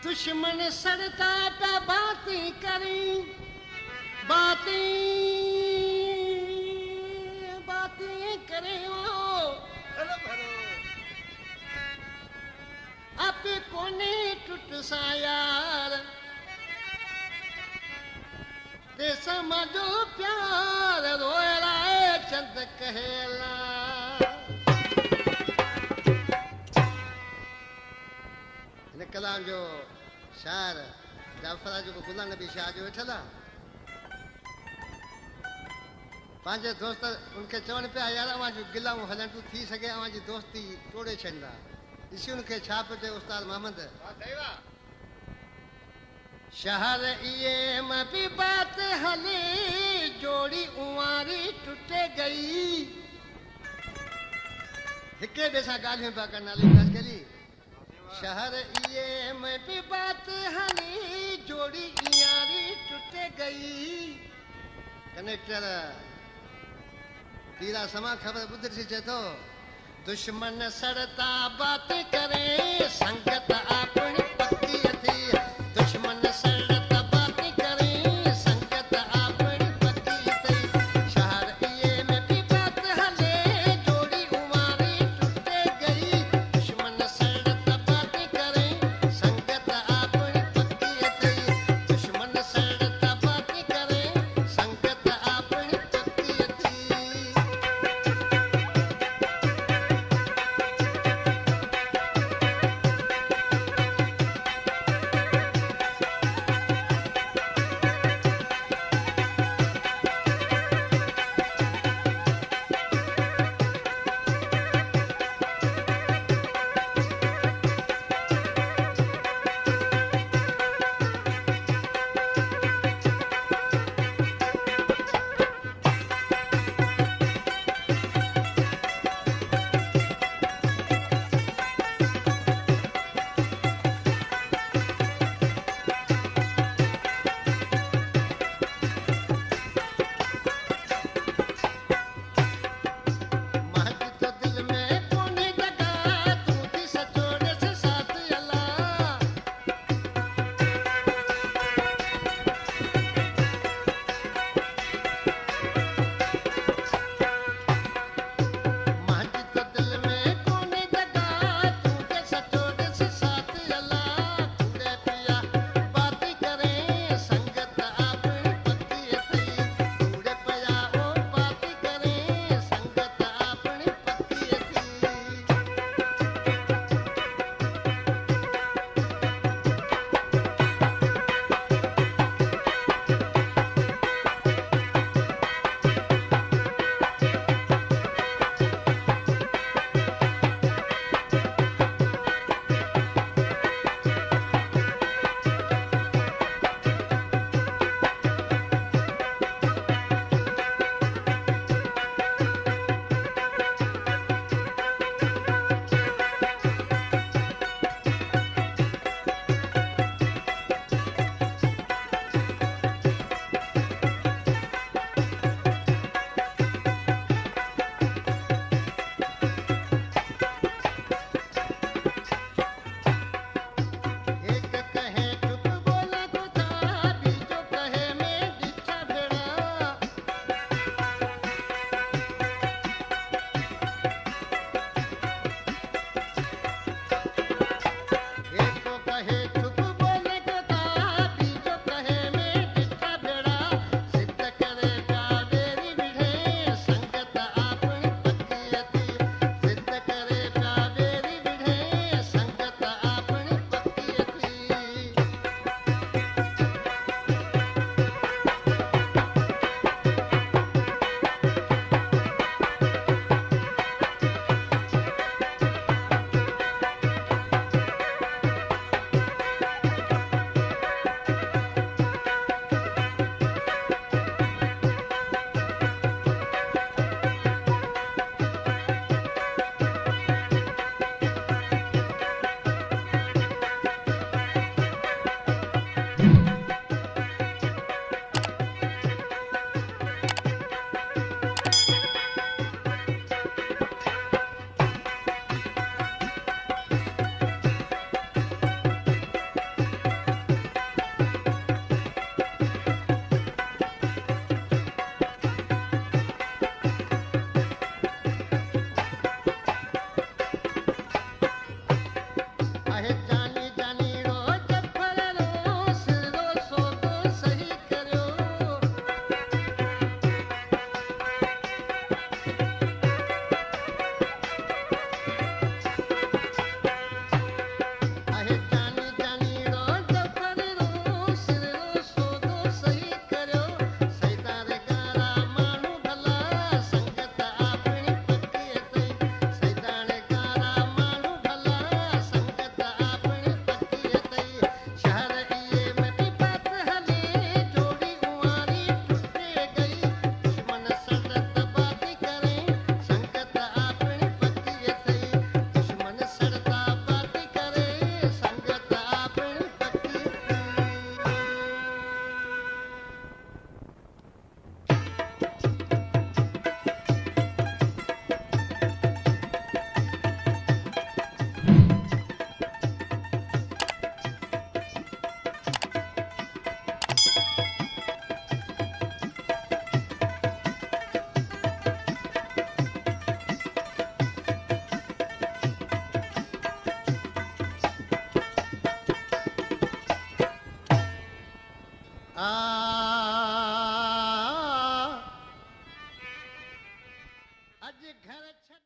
दुश्मन सड़ता पे बातें करी बातें करे आप कोने टूट सा यार ते समझो प्यार रोएला चंद कहेला इन कलाम जो शायर जाफरा जो गुलाम नबी शाह जो वेठल पंहिंजे दोस्त उनके चवण पिया यार अवां जूं गिलाऊं हलन तूं थी सघे अवां जी दोस्ती तोड़े छॾींदा ॾिसी उनखे छा पियो चए उस्ताद मोहम्मद शहर इए में भी बात हले जोड़ी उवारी टूटे गई हिके ॿिए सां ॻाल्हियूं पिया कनि अली शहर इए में भी बात हली जोड़ी यारी टूट गई कनेक्टर तीरा समा खबर बुधर से चेतो दुश्मन सड़ता बात करे संगत अपनी पक्की थी दुश्मन सड़ता बात करे संगत अपनी पक्की थी शहर इए में भी बात हले जोड़ी उमारी टूट गई दुश्मन सड़ता बात करे संगत अपनी पक्की थी दुश्मन सड़ता बात करे संगत अपनी पक्की थी आ अज घर छॾ